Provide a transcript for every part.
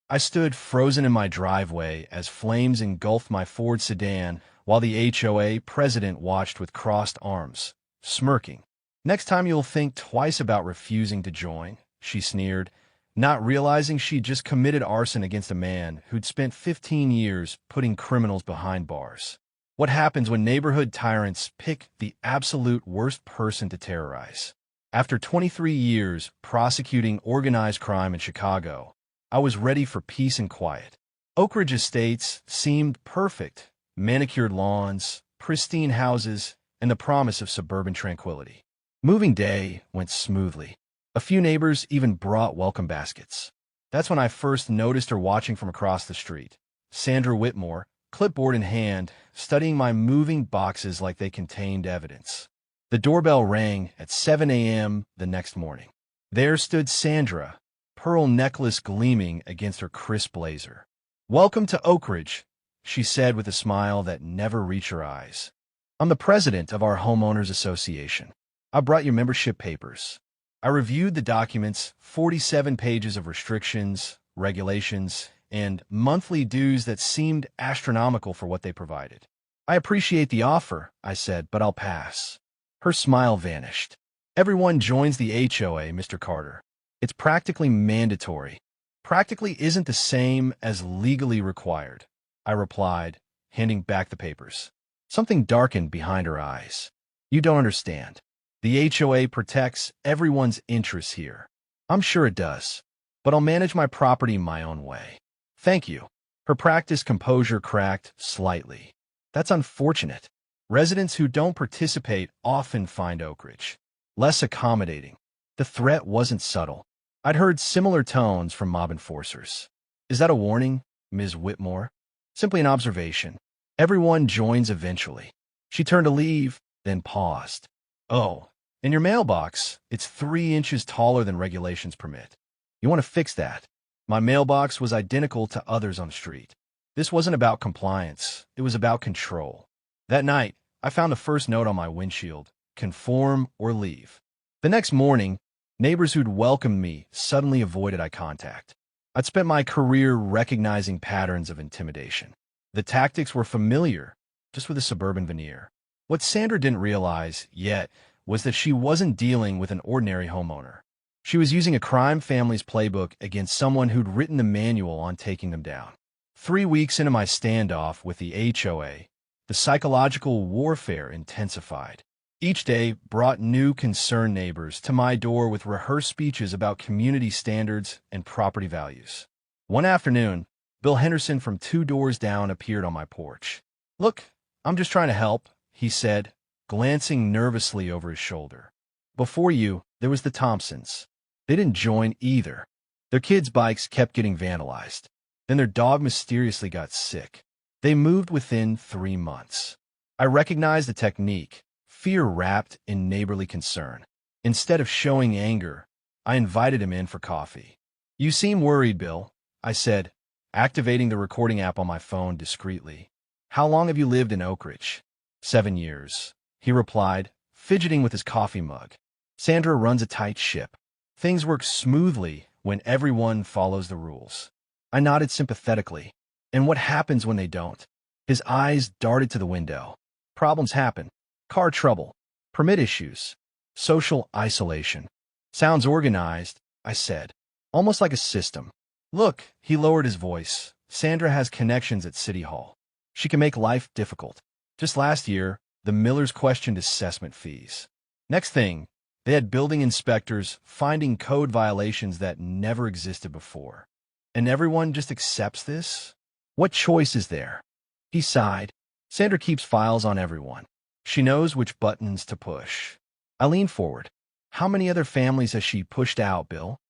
I stood frozen in my driveway as flames engulfed my Ford sedan while the HOA president watched with crossed arms, smirking. "Next time you'll think twice about refusing to join," she sneered, not realizing she'd just committed arson against a man who'd spent 15 years putting criminals behind bars. What happens when neighborhood tyrants pick the absolute worst person to terrorize? After 23 years prosecuting organized crime in Chicago, I was ready for peace and quiet. Oak Ridge Estates seemed perfect. Manicured lawns, pristine houses, and the promise of suburban tranquility. Moving day went smoothly. A few neighbors even brought welcome baskets. That's when I first noticed her watching from across the street. Sandra Whitmore, clipboard in hand, studying my moving boxes like they contained evidence. The doorbell rang at 7 a.m. the next morning. There stood Sandra, pearl necklace gleaming against her crisp blazer. "Welcome to Oak Ridge," she said with a smile that never reached her eyes. "I'm the president of our homeowners association. I brought your membership papers." I reviewed the documents, 47 pages of restrictions, regulations, and monthly dues that seemed astronomical for what they provided. "I appreciate the offer," I said, "but I'll pass." Her smile vanished. "Everyone joins the HOA, Mr. Carter. It's practically mandatory." "Practically isn't the same as legally required," I replied, handing back the papers. Something darkened behind her eyes. "You don't understand. The HOA protects everyone's interests here." "I'm sure it does, but I'll manage my property my own way." "Thank you." Her practiced composure cracked slightly. "That's unfortunate. Residents who don't participate often find Oak Ridge less accommodating." The threat wasn't subtle. I'd heard similar tones from mob enforcers. "Is that a warning, Ms. Whitmore?" "Simply an observation. Everyone joins eventually." She turned to leave, then paused. "Oh, in your mailbox, it's 3 inches taller than regulations permit. You want to fix that." My mailbox was identical to others on the street. This wasn't about compliance. It was about control. That night, I found the first note on my windshield: "Conform or leave." The next morning, neighbors who'd welcomed me suddenly avoided eye contact. I'd spent my career recognizing patterns of intimidation. The tactics were familiar, just with a suburban veneer. What Sandra didn't realize yet was that she wasn't dealing with an ordinary homeowner. She was using a crime family's playbook against someone who'd written the manual on taking them down. 3 weeks into my standoff with the HOA, the psychological warfare intensified. Each day brought new concerned neighbors to my door with rehearsed speeches about community standards and property values. One afternoon, Bill Henderson from 2 doors down appeared on my porch. "Look, I'm just trying to help," he said, glancing nervously over his shoulder. "Before you, there was the Thompsons. They didn't join either. Their kids' bikes kept getting vandalized. Then their dog mysteriously got sick. They moved within 3 months." I recognized the technique, fear wrapped in neighborly concern. Instead of showing anger, I invited him in for coffee. "You seem worried, Bill," I said, activating the recording app on my phone discreetly. "How long have you lived in Oak Ridge?" 7 years, he replied, fidgeting with his coffee mug. "Sandra runs a tight ship. Things work smoothly when everyone follows the rules." I nodded sympathetically. "And what happens when they don't?" His eyes darted to the window. "Problems happen. Car trouble, permit issues, social isolation." "Sounds organized," I said, "almost like a system." "Look," he lowered his voice, "Sandra has connections at City Hall. She can make life difficult. Just last year, the Millers questioned assessment fees. Next thing, they had building inspectors finding code violations that never existed before. And everyone just accepts this? What choice is there?" He sighed. "Sandra keeps files on everyone. She knows which buttons to push." I leaned forward. "How many other families has she pushed out, Bill?"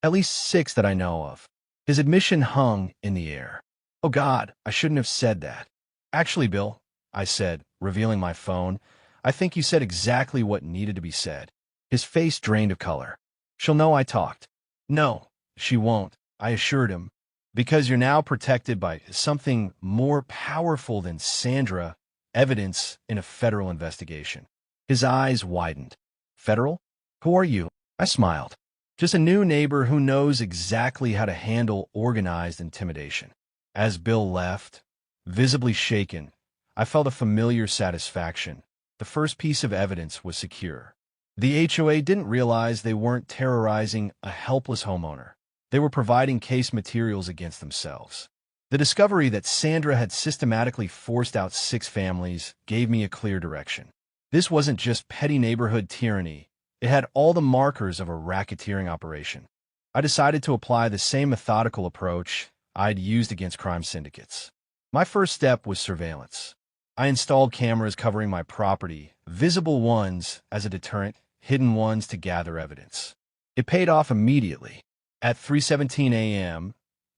"At least 6 that I know of." His admission hung in the air. "Oh God, I shouldn't have said that." "Actually, Bill," I said, revealing my phone, "I think you said exactly what needed to be said." His face drained of color. "She'll know I talked." "No, she won't," I assured him, "because you're now protected by something more powerful than Sandra, evidence in a federal investigation." His eyes widened. "Federal? Who are you?" I smiled. Just a new neighbor who knows exactly how to handle organized intimidation. As Bill left, visibly shaken, I felt a familiar satisfaction. The first piece of evidence was secure. The HOA didn't realize they weren't terrorizing a helpless homeowner. They were providing case materials against themselves. The discovery that Sandra had systematically forced out 6 families gave me a clear direction. This wasn't just petty neighborhood tyranny. It had all the markers of a racketeering operation. I decided to apply the same methodical approach I'd used against crime syndicates. My first step was surveillance. I installed cameras covering my property, visible ones as a deterrent, hidden ones to gather evidence. It paid off immediately. At 3:17 a.m.,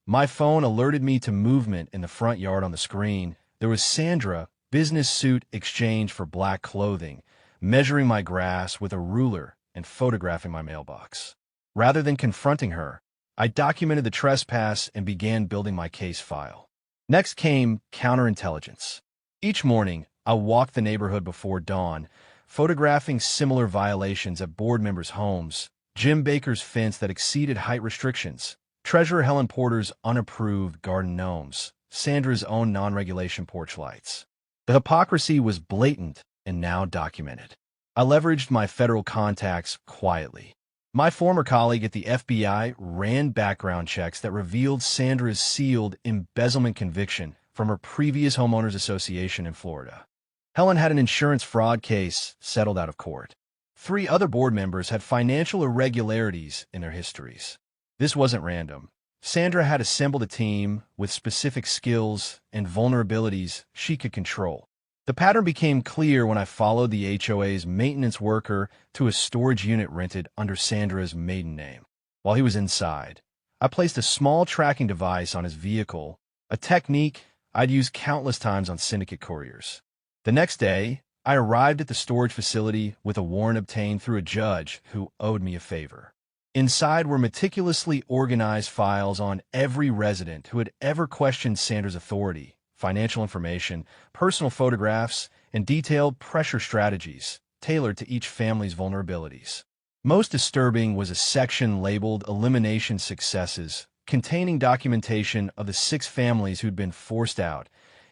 my phone alerted me to movement in the front yard on the screen. There was Sandra, business suit exchange for black clothing, measuring my grass with a ruler and photographing my mailbox. Rather than confronting her, I documented the trespass and began building my case file. Next came counterintelligence. Each morning, I walked the neighborhood before dawn, photographing similar violations at board members' homes, Jim Baker's fence that exceeded height restrictions, Treasurer Helen Porter's unapproved garden gnomes, Sandra's own non-regulation porch lights. The hypocrisy was blatant and now documented. I leveraged my federal contacts quietly. My former colleague at the FBI ran background checks that revealed Sandra's sealed embezzlement conviction from her previous homeowners association in Florida. Helen had an insurance fraud case settled out of court. 3 other board members had financial irregularities in their histories. This wasn't random. Sandra had assembled a team with specific skills and vulnerabilities she could control. The pattern became clear when I followed the HOA's maintenance worker to a storage unit rented under Sandra's maiden name. While he was inside, I placed a small tracking device on his vehicle, a technique I'd used countless times on syndicate couriers. The next day, I arrived at the storage facility with a warrant obtained through a judge who owed me a favor. Inside were meticulously organized files on every resident who had ever questioned Sandra's authority, financial information, personal photographs, and detailed pressure strategies tailored to each family's vulnerabilities. Most disturbing was a section labeled Elimination Successes, containing documentation of the 6 families who'd been forced out,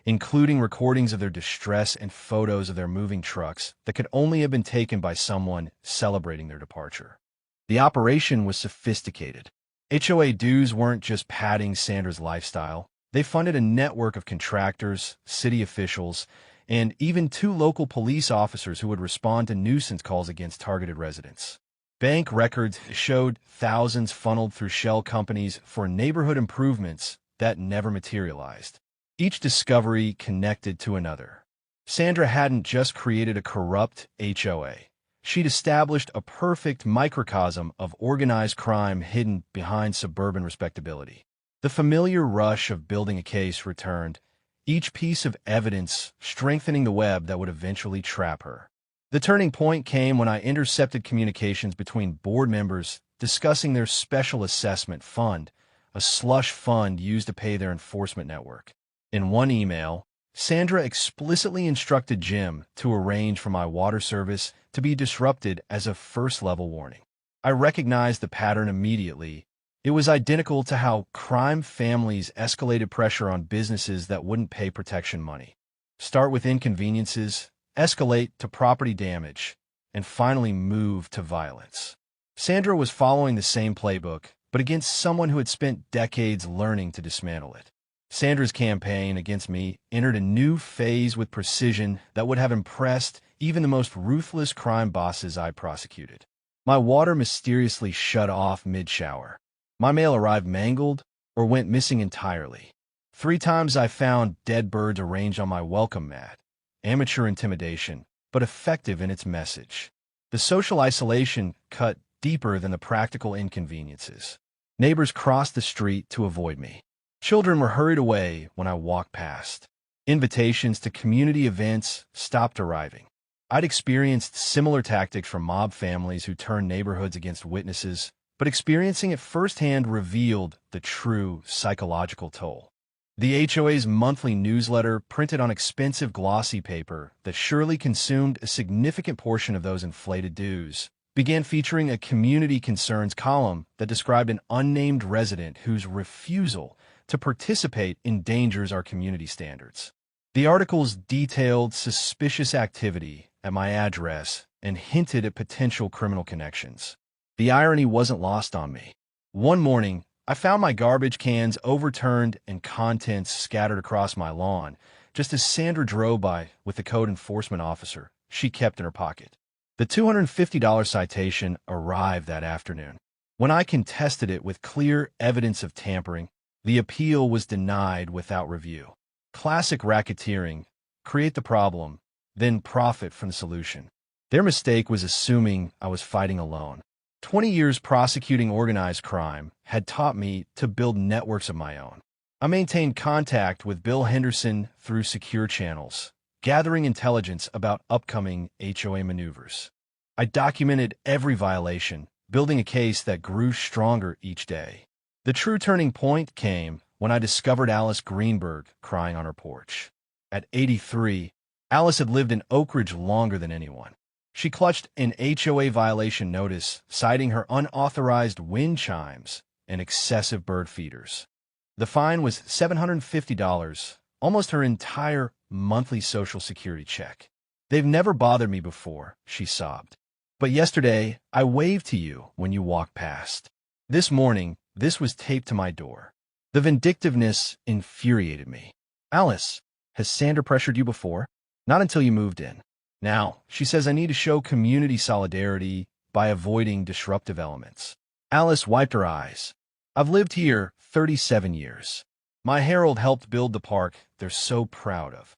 including recordings of their distress and photos of their moving trucks that could only have been taken by someone celebrating their departure. The operation was sophisticated. HOA dues weren't just padding Sandra's lifestyle. They funded a network of contractors, city officials, and even 2 local police officers who would respond to nuisance calls against targeted residents. Bank records showed thousands funneled through shell companies for neighborhood improvements that never materialized. Each discovery connected to another. Sandra hadn't just created a corrupt HOA. She'd established a perfect microcosm of organized crime hidden behind suburban respectability. The familiar rush of building a case returned, each piece of evidence strengthening the web that would eventually trap her. The turning point came when I intercepted communications between board members discussing their special assessment fund, a slush fund used to pay their enforcement network. In one email, Sandra explicitly instructed Jim to arrange for my water service to be disrupted as a first-level warning. I recognized the pattern immediately. It was identical to how crime families escalated pressure on businesses that wouldn't pay protection money. Start with inconveniences, escalate to property damage, and finally move to violence. Sandra was following the same playbook, but against someone who had spent decades learning to dismantle it. Sandra's campaign against me entered a new phase with precision that would have impressed even the most ruthless crime bosses I prosecuted. My water mysteriously shut off mid-shower. My mail arrived mangled or went missing entirely. 3 times I found dead birds arranged on my welcome mat. Amateur intimidation, but effective in its message. The social isolation cut deeper than the practical inconveniences. Neighbors crossed the street to avoid me. Children were hurried away when I walked past. Invitations to community events stopped arriving. I'd experienced similar tactics from mob families who turned neighborhoods against witnesses, but experiencing it firsthand revealed the true psychological toll. The HOA's monthly newsletter, printed on expensive glossy paper that surely consumed a significant portion of those inflated dues, began featuring a community concerns column that described an unnamed resident whose refusal to participate endangers our community standards. The articles detailed suspicious activity at my address and hinted at potential criminal connections. The irony wasn't lost on me. One morning, I found my garbage cans overturned and contents scattered across my lawn, just as Sandra drove by with the code enforcement officer she kept in her pocket. The $250 citation arrived that afternoon. When I contested it with clear evidence of tampering, the appeal was denied without review. Classic racketeering: create the problem, then profit from the solution. Their mistake was assuming I was fighting alone. 20 years prosecuting organized crime had taught me to build networks of my own. I maintained contact with Bill Henderson through secure channels, gathering intelligence about upcoming HOA maneuvers. I documented every violation, building a case that grew stronger each day. The true turning point came when I discovered Alice Greenberg crying on her porch. At 83, Alice had lived in Oak Ridge longer than anyone. She clutched an HOA violation notice, citing her unauthorized wind chimes and excessive bird feeders. The fine was $750, almost her entire monthly Social Security check. "They've never bothered me before," she sobbed. "But yesterday, I waved to you when you walked past. This morning, this was taped to my door." The vindictiveness infuriated me. "Alice, has Sandra pressured you before?" "Not until you moved in. Now, she says I need to show community solidarity by avoiding disruptive elements." Alice wiped her eyes. "I've lived here 37 years. My Herald helped build the park they're so proud of.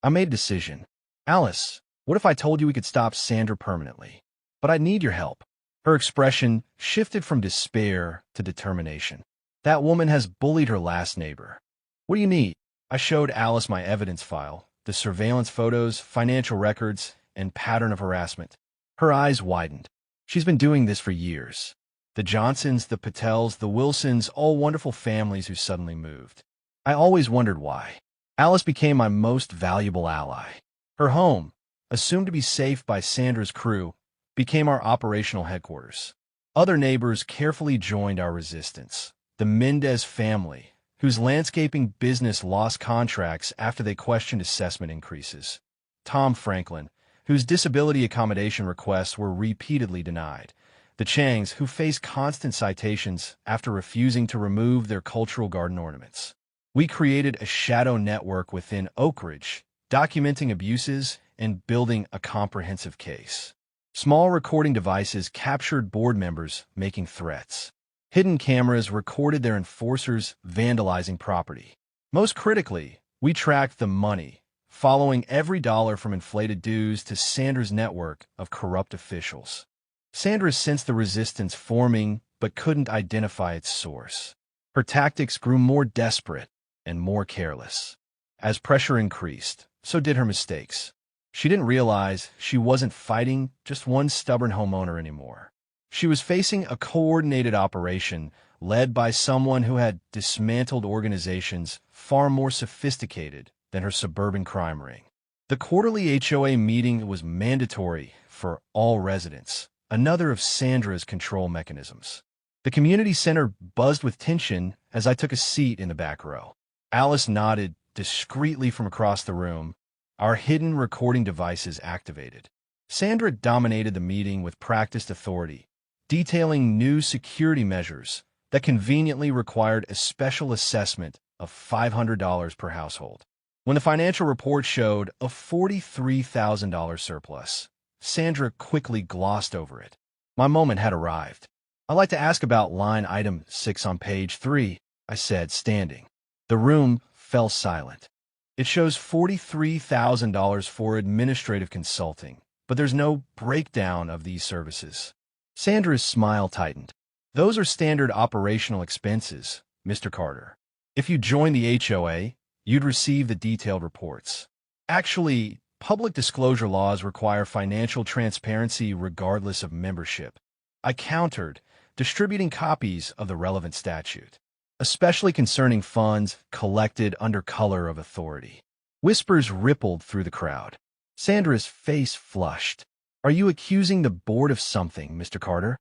I made a decision. Alice, what if I told you we could stop Sandra permanently? But I'd need your help." Her expression shifted from despair to determination. "That woman has bullied her last neighbor. What do you need?" I showed Alice my evidence file, the surveillance photos, financial records, and pattern of harassment. Her eyes widened. "She's been doing this for years. The Johnsons, the Patels, the Wilsons, all wonderful families who suddenly moved. I always wondered why." Alice became my most valuable ally. Her home, assumed to be safe by Sandra's crew, became our operational headquarters. Other neighbors carefully joined our resistance. The Mendez family, whose landscaping business lost contracts after they questioned assessment increases. Tom Franklin, whose disability accommodation requests were repeatedly denied. The Changs, who faced constant citations after refusing to remove their cultural garden ornaments. We created a shadow network within Oak Ridge, documenting abuses and building a comprehensive case. Small recording devices captured board members making threats. Hidden cameras recorded their enforcers vandalizing property. Most critically, we tracked the money, following every dollar from inflated dues to Sandra's network of corrupt officials. Sandra sensed the resistance forming but couldn't identify its source. Her tactics grew more desperate and more careless. As pressure increased, so did her mistakes. She didn't realize she wasn't fighting just one stubborn homeowner anymore. She was facing a coordinated operation led by someone who had dismantled organizations far more sophisticated than her suburban crime ring. The quarterly HOA meeting was mandatory for all residents, another of Sandra's control mechanisms. The community center buzzed with tension as I took a seat in the back row. Alice nodded discreetly from across the room, our hidden recording devices activated. Sandra dominated the meeting with practiced authority, detailing new security measures that conveniently required a special assessment of $500 per household. When the financial report showed a $43,000 surplus, Sandra quickly glossed over it. My moment had arrived. "I'd like to ask about line item 6 on page 3, I said, standing. The room fell silent. "It shows $43,000 for administrative consulting, but there's no breakdown of these services." Sandra's smile tightened. "Those are standard operational expenses, Mr. Carter. If you joined the HOA, you'd receive the detailed reports. Actually, public disclosure laws require financial transparency regardless of membership." I countered, distributing copies of the relevant statute, especially concerning funds collected under color of authority. Whispers rippled through the crowd. Sandra's face flushed. Are you accusing the board of something, Mr. Carter?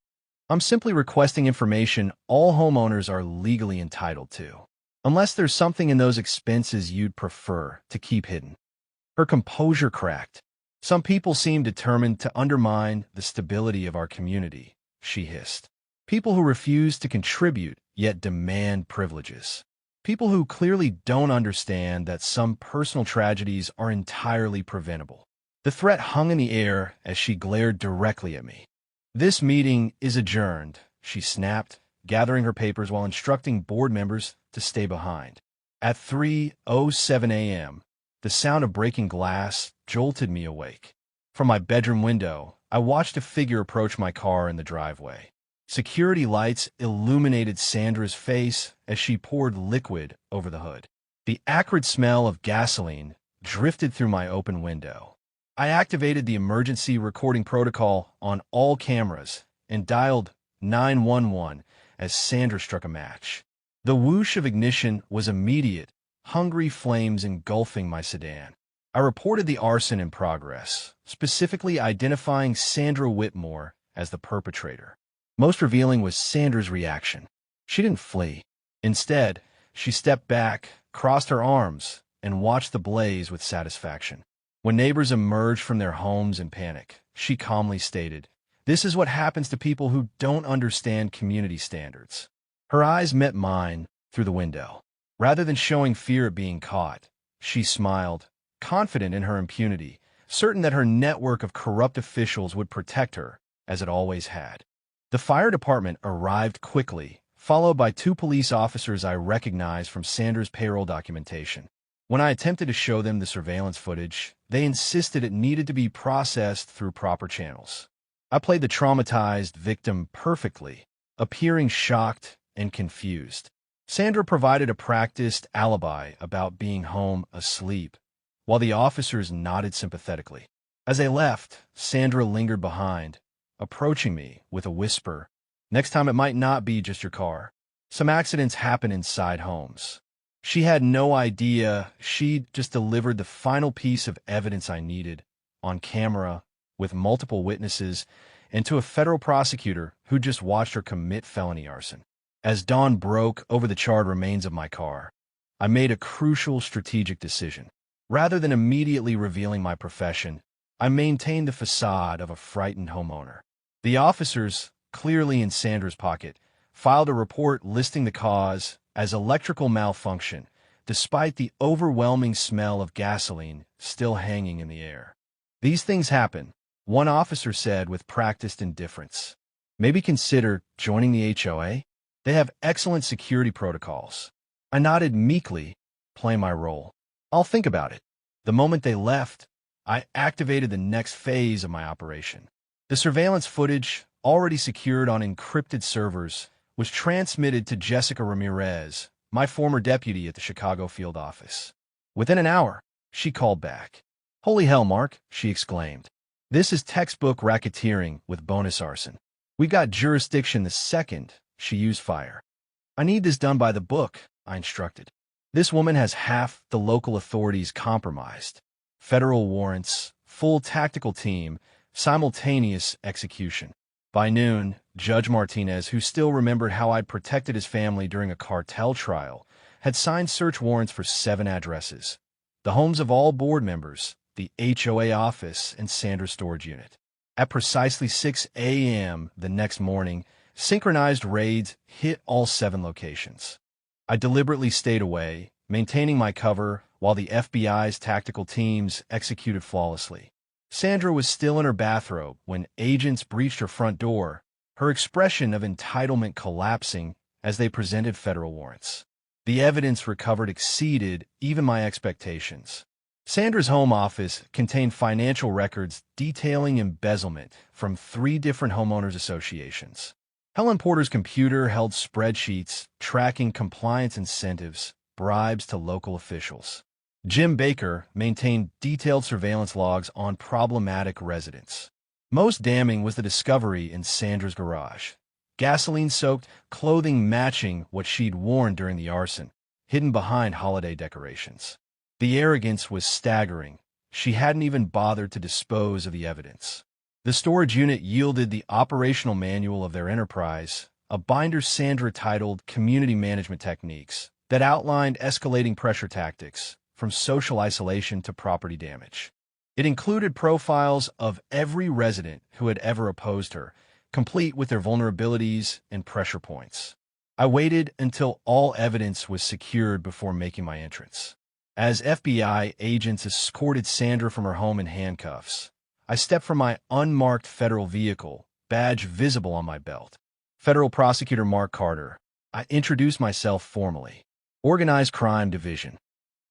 I'm simply requesting information all homeowners are legally entitled to, unless there's something in those expenses you'd prefer to keep hidden. Her composure cracked. Some people seem determined to undermine the stability of our community, she hissed. People who refuse to contribute, yet demand privileges. People who clearly don't understand that some personal tragedies are entirely preventable. The threat hung in the air as she glared directly at me. This meeting is adjourned, she snapped, gathering her papers while instructing board members to stay behind. At 3:07 a.m., the sound of breaking glass jolted me awake. From my bedroom window, I watched a figure approach my car in the driveway. Security lights illuminated Sandra's face as she poured liquid over the hood. The acrid smell of gasoline drifted through my open window. I activated the emergency recording protocol on all cameras and dialed 911 as Sandra struck a match. The whoosh of ignition was immediate, hungry flames engulfing my sedan. I reported the arson in progress, specifically identifying Sandra Whitmore as the perpetrator. Most revealing was Sandra's reaction. She didn't flee. Instead, she stepped back, crossed her arms, and watched the blaze with satisfaction. When neighbors emerged from their homes in panic, she calmly stated, "This is what happens to people who don't understand community standards." Her eyes met mine through the window. Rather than showing fear at being caught, she smiled, confident in her impunity, certain that her network of corrupt officials would protect her, as it always had. The fire department arrived quickly, followed by 2 police officers I recognized from Sandra's payroll documentation. When I attempted to show them the surveillance footage, they insisted it needed to be processed through proper channels. I played the traumatized victim perfectly, appearing shocked and confused. Sandra provided a practiced alibi about being home asleep, while the officers nodded sympathetically. As they left, Sandra lingered behind, approaching me with a whisper, "Next time it might not be just your car. Some accidents happen inside homes." She had no idea she'd just delivered the final piece of evidence I needed, on camera, with multiple witnesses, and to a federal prosecutor who just watched her commit felony arson. As dawn broke over the charred remains of my car, I made a crucial strategic decision. Rather than immediately revealing my profession, I maintained the facade of a frightened homeowner. The officers, clearly in Sandra's pocket, filed a report listing the cause as electrical malfunction, despite the overwhelming smell of gasoline still hanging in the air. "These things happen," one officer said with practiced indifference. "Maybe consider joining the HOA? They have excellent security protocols." I nodded meekly, playing my role. "I'll think about it." The moment they left, I activated the next phase of my operation. The surveillance footage, already secured on encrypted servers, was transmitted to Jessica Ramirez, my former deputy at the Chicago field office. Within an hour, she called back. "Holy hell, Mark," she exclaimed. "This is textbook racketeering with bonus arson. We got jurisdiction the second she used fire." "I need this done by the book," I instructed. "This woman has half the local authorities compromised. Federal warrants, full tactical team, simultaneous execution." By noon, Judge Martinez, who still remembered how I'd protected his family during a cartel trial, had signed search warrants for 7 addresses, the homes of all board members, the HOA office, and Sandra's storage unit. At precisely 6 a.m. the next morning, synchronized raids hit all 7 locations. I deliberately stayed away, maintaining my cover while the FBI's tactical teams executed flawlessly. Sandra was still in her bathrobe when agents breached her front door, her expression of entitlement collapsing as they presented federal warrants. The evidence recovered exceeded even my expectations. Sandra's home office contained financial records detailing embezzlement from 3 different homeowners associations. Helen Porter's computer held spreadsheets tracking compliance incentives, bribes to local officials. Jim Baker maintained detailed surveillance logs on problematic residents. Most damning was the discovery in Sandra's garage. Gasoline-soaked clothing matching what she'd worn during the arson, hidden behind holiday decorations. The arrogance was staggering. She hadn't even bothered to dispose of the evidence. The storage unit yielded the operational manual of their enterprise, a binder Sandra titled Community Management Techniques, that outlined escalating pressure tactics, from social isolation to property damage. It included profiles of every resident who had ever opposed her, complete with their vulnerabilities and pressure points. I waited until all evidence was secured before making my entrance. As FBI agents escorted Sandra from her home in handcuffs, I stepped from my unmarked federal vehicle, badge visible on my belt. Federal Prosecutor Mark Carter. I introduced myself formally. Organized Crime Division.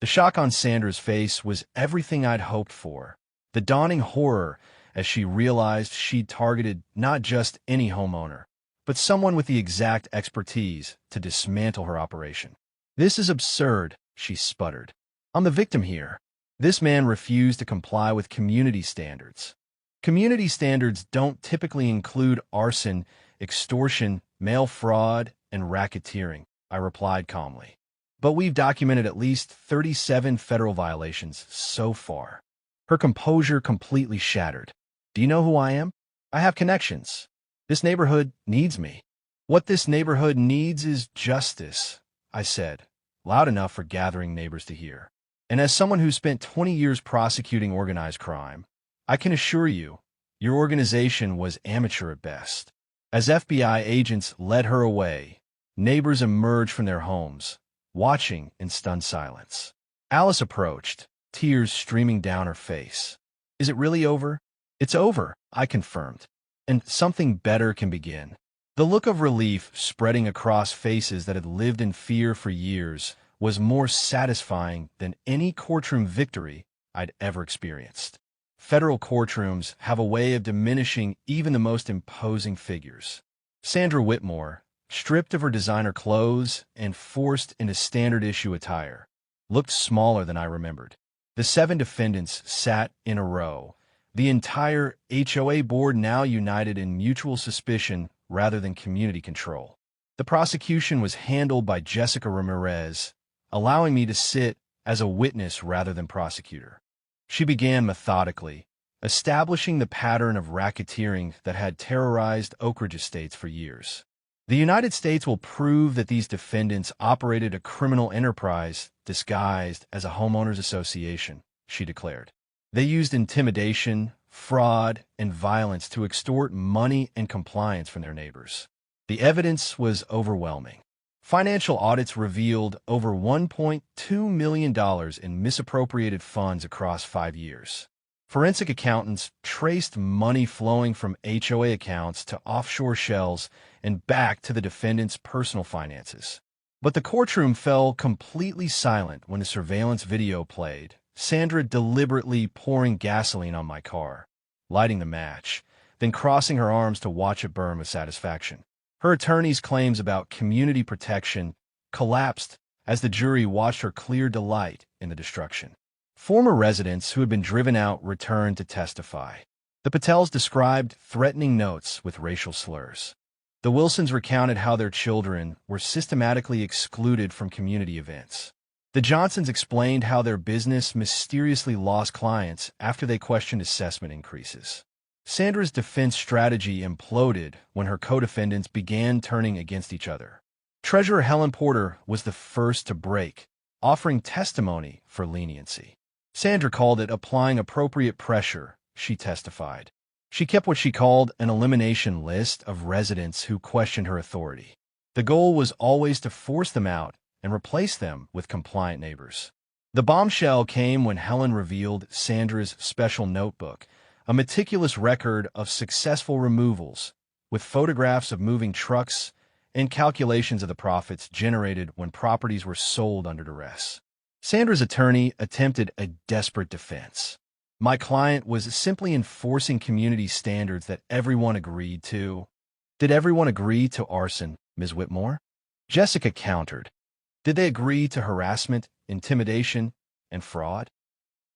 The shock on Sandra's face was everything I'd hoped for. The dawning horror as she realized she'd targeted not just any homeowner, but someone with the exact expertise to dismantle her operation. "This is absurd," she sputtered. "I'm the victim here." This man refused to comply with community standards. Community standards don't typically include arson, extortion, mail fraud, and racketeering, I replied calmly. But we've documented at least 37 federal violations so far. Her composure completely shattered. "Do you know who I am? I have connections. This neighborhood needs me." "What this neighborhood needs is justice," I said, loud enough for gathering neighbors to hear. "And as someone who spent 20 years prosecuting organized crime, I can assure you, your organization was amateur at best." As FBI agents led her away, neighbors emerged from their homes, watching in stunned silence. Alice approached, tears streaming down her face. "Is it really over?" "It's over," I confirmed. "And something better can begin." The look of relief spreading across faces that had lived in fear for years was more satisfying than any courtroom victory I'd ever experienced. Federal courtrooms have a way of diminishing even the most imposing figures. Sandra Whitmore, stripped of her designer clothes and forced into standard-issue attire, looked smaller than I remembered. The 7 defendants sat in a row, the entire HOA board now united in mutual suspicion rather than community control. The prosecution was handled by Jessica Ramirez, allowing me to sit as a witness rather than prosecutor. She began methodically, establishing the pattern of racketeering that had terrorized Oak Ridge Estates for years. "The United States will prove that these defendants operated a criminal enterprise disguised as a homeowners association," she declared. "They used intimidation, fraud, and violence to extort money and compliance from their neighbors." The evidence was overwhelming. Financial audits revealed over $1.2 million in misappropriated funds across 5 years. Forensic accountants traced money flowing from HOA accounts to offshore shells and back to the defendants' personal finances. But the courtroom fell completely silent when the surveillance video played, Sandra deliberately pouring gasoline on my car, lighting the match, then crossing her arms to watch it burn with satisfaction. Her attorney's claims about community protection collapsed as the jury watched her clear delight in the destruction. Former residents who had been driven out returned to testify. The Patels described threatening notes with racial slurs. The Wilsons recounted how their children were systematically excluded from community events. The Johnsons explained how their business mysteriously lost clients after they questioned assessment increases. Sandra's defense strategy imploded when her co-defendants began turning against each other. Treasurer Helen Porter was the first to break, offering testimony for leniency. Sandra called it applying appropriate pressure, she testified. She kept what she called an elimination list of residents who questioned her authority. The goal was always to force them out and replace them with compliant neighbors. The bombshell came when Helen revealed Sandra's special notebook, a meticulous record of successful removals, with photographs of moving trucks and calculations of the profits generated when properties were sold under duress. Sandra's attorney attempted a desperate defense. "My client was simply enforcing community standards that everyone agreed to." "Did everyone agree to arson, Ms. Whitmore?" Jessica countered. "Did they agree to harassment, intimidation, and fraud?"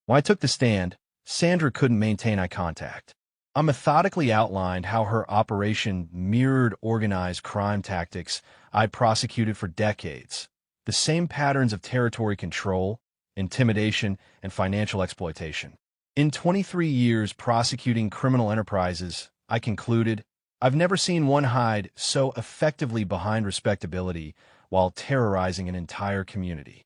When I took the stand, Sandra couldn't maintain eye contact. I methodically outlined how her operation mirrored organized crime tactics I'd prosecuted for decades, the same patterns of territory control, intimidation, and financial exploitation. In 23 years prosecuting criminal enterprises, I concluded, I've never seen one hide so effectively behind respectability while terrorizing an entire community.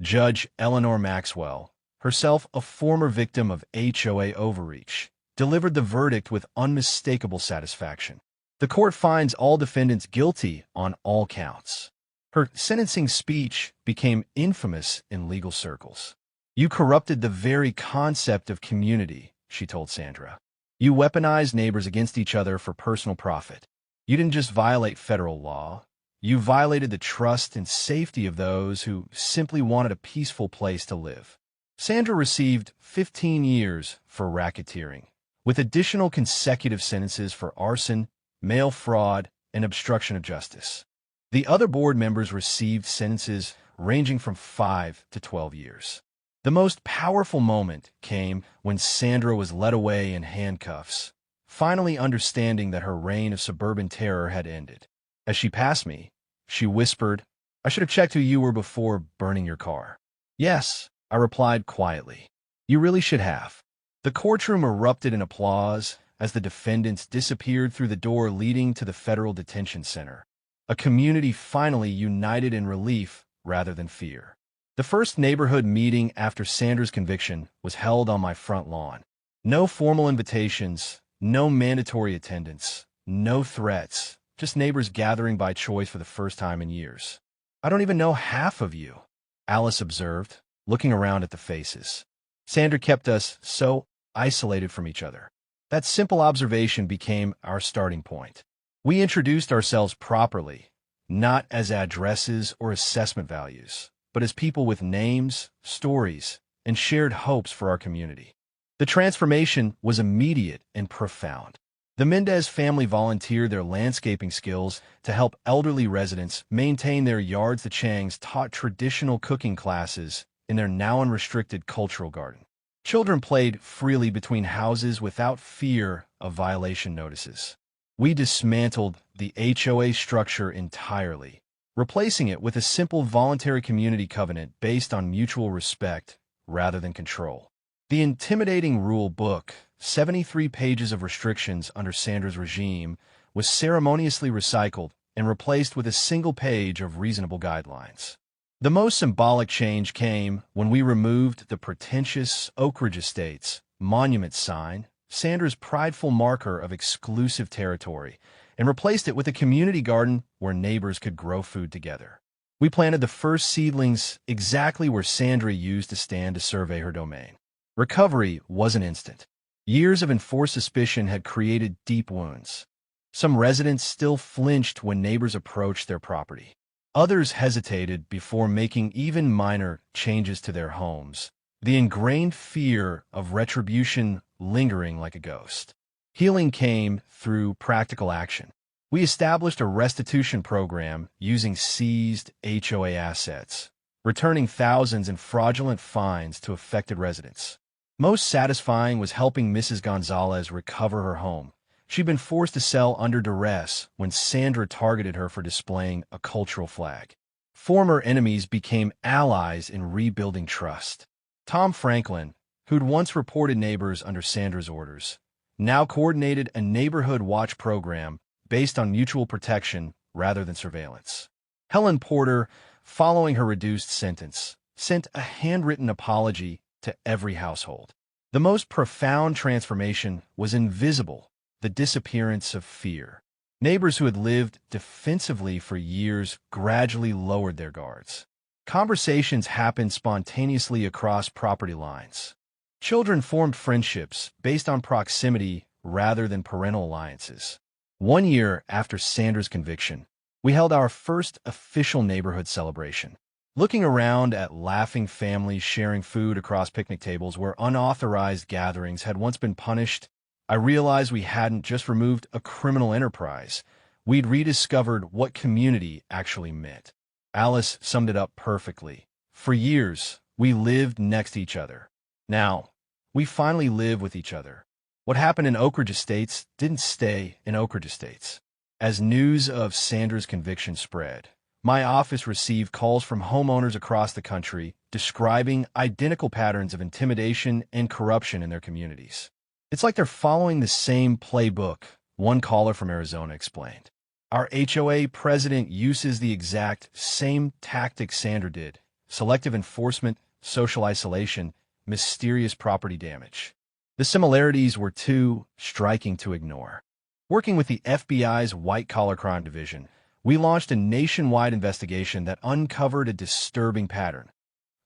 Judge Eleanor Maxwell, herself a former victim of HOA overreach, delivered the verdict with unmistakable satisfaction. The court finds all defendants guilty on all counts. Her sentencing speech became infamous in legal circles. You corrupted the very concept of community, she told Sandra. You weaponized neighbors against each other for personal profit. You didn't just violate federal law. You violated the trust and safety of those who simply wanted a peaceful place to live. Sandra received 15 years for racketeering, with additional consecutive sentences for arson, mail fraud, and obstruction of justice. The other board members received sentences ranging from 5 to 12 years. The most powerful moment came when Sandra was led away in handcuffs, finally understanding that her reign of suburban terror had ended. As she passed me, she whispered, "I should have checked who you were before burning your car." "Yes," I replied quietly. "You really should have." The courtroom erupted in applause as the defendants disappeared through the door leading to the federal detention center. A community finally united in relief rather than fear. The first neighborhood meeting after Sandra's conviction was held on my front lawn. No formal invitations, no mandatory attendance, no threats, just neighbors gathering by choice for the first time in years. "I don't even know half of you," Alice observed, looking around at the faces. Sandra kept us so isolated from each other. That simple observation became our starting point. We introduced ourselves properly, not as addresses or assessment values, but as people with names, stories, and shared hopes for our community. The transformation was immediate and profound. The Mendez family volunteered their landscaping skills to help elderly residents maintain their yards. The Changs taught traditional cooking classes in their now unrestricted cultural garden. Children played freely between houses without fear of violation notices. We dismantled the HOA structure entirely, replacing it with a simple voluntary community covenant based on mutual respect rather than control. The intimidating rule book, 73 pages of restrictions under Sandra's regime, was ceremoniously recycled and replaced with a single page of reasonable guidelines. The most symbolic change came when we removed the pretentious Oak Ridge Estates monument sign, Sandra's prideful marker of exclusive territory, and replaced it with a community garden where neighbors could grow food together. We planted the first seedlings exactly where Sandra used to stand to survey her domain. Recovery wasn't instant. Years of enforced suspicion had created deep wounds. Some residents still flinched when neighbors approached their property. Others hesitated before making even minor changes to their homes, the ingrained fear of retribution lingering like a ghost. Healing came through practical action. We established a restitution program using seized HOA assets, returning thousands in fraudulent fines to affected residents. Most satisfying was helping Mrs. Gonzalez recover her home. She'd been forced to sell under duress when Sandra targeted her for displaying a cultural flag. Former enemies became allies in rebuilding trust. Tom Franklin, who'd once reported neighbors under Sandra's orders, now coordinated a neighborhood watch program based on mutual protection rather than surveillance. Helen Porter, following her reduced sentence, sent a handwritten apology to every household. The most profound transformation was invisible, the disappearance of fear. Neighbors who had lived defensively for years gradually lowered their guards. Conversations happened spontaneously across property lines. Children formed friendships based on proximity rather than parental alliances. 1 year after Sandra's conviction, we held our first official neighborhood celebration. Looking around at laughing families sharing food across picnic tables where unauthorized gatherings had once been punished, I realized we hadn't just removed a criminal enterprise. We'd rediscovered what community actually meant. Alice summed it up perfectly. For years, we lived next to each other. Now, we finally live with each other. What happened in Oak Ridge Estates didn't stay in Oak Ridge Estates. As news of Sandra's conviction spread, My office received calls from homeowners across the country describing identical patterns of intimidation and corruption in their communities. It's like they're following the same playbook, one caller from Arizona explained. Our HOA president uses the exact same tactics Sandra did: selective enforcement, social isolation, mysterious property damage. The similarities were too striking to ignore. Working with the FBI's white-collar crime division, we launched a nationwide investigation that uncovered a disturbing pattern.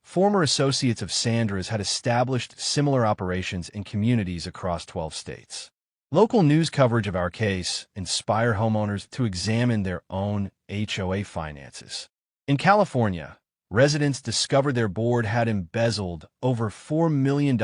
Former associates of Sandra's had established similar operations in communities across 12 states. Local news coverage of our case inspired homeowners to examine their own HOA finances. In California, residents discovered their board had embezzled over $4 million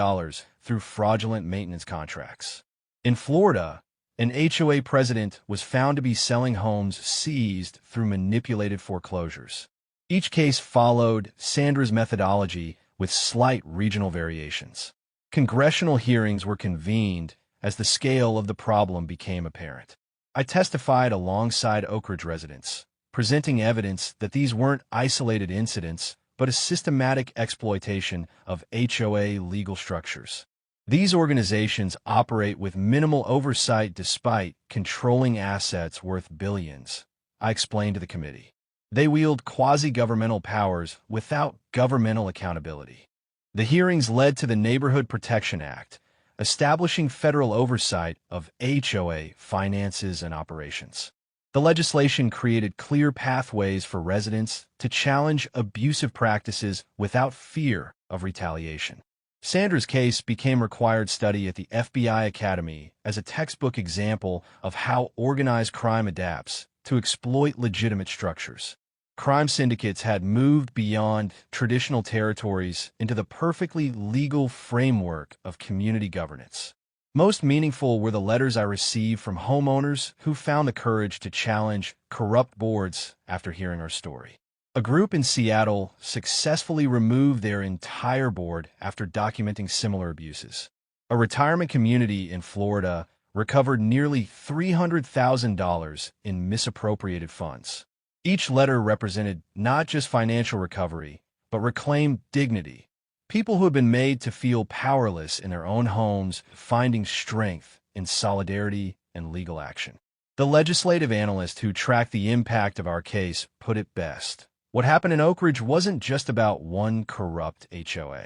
through fraudulent maintenance contracts. In Florida, an HOA president was found to be selling homes seized through manipulated foreclosures. Each case followed Sandra's methodology with slight regional variations. Congressional hearings were convened as the scale of the problem became apparent. I testified alongside Oak Ridge residents, presenting evidence that these weren't isolated incidents, but a systematic exploitation of HOA legal structures. These organizations operate with minimal oversight despite controlling assets worth billions, I explained to the committee. They wield quasi-governmental powers without governmental accountability. The hearings led to the Neighborhood Protection Act, establishing federal oversight of HOA finances and operations. The legislation created clear pathways for residents to challenge abusive practices without fear of retaliation. Sandra's case became required study at the FBI Academy as a textbook example of how organized crime adapts to exploit legitimate structures. Crime syndicates had moved beyond traditional territories into the perfectly legal framework of community governance. Most meaningful were the letters I received from homeowners who found the courage to challenge corrupt boards after hearing our story. A group in Seattle successfully removed their entire board after documenting similar abuses. A retirement community in Florida recovered nearly $300,000 in misappropriated funds. Each letter represented not just financial recovery, but reclaimed dignity. People who had been made to feel powerless in their own homes, finding strength in solidarity and legal action. The legislative analyst who tracked the impact of our case put it best. What happened in Oak Ridge wasn't just about one corrupt HOA.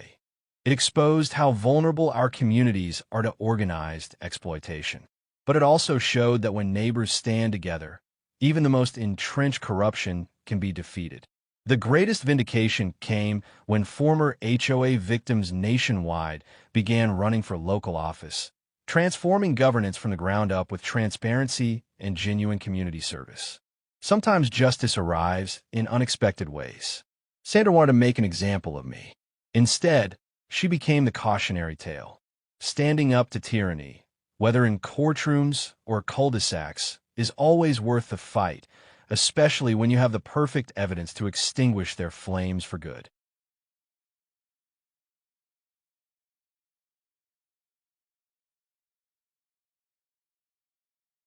It exposed how vulnerable our communities are to organized exploitation. But it also showed that when neighbors stand together, even the most entrenched corruption can be defeated. The greatest vindication came when former HOA victims nationwide began running for local office, transforming governance from the ground up with transparency and genuine community service. Sometimes justice arrives in unexpected ways. Sandra wanted to make an example of me. Instead, she became the cautionary tale. Standing up to tyranny, whether in courtrooms or cul-de-sacs, is always worth the fight, especially when you have the perfect evidence to extinguish their flames for good.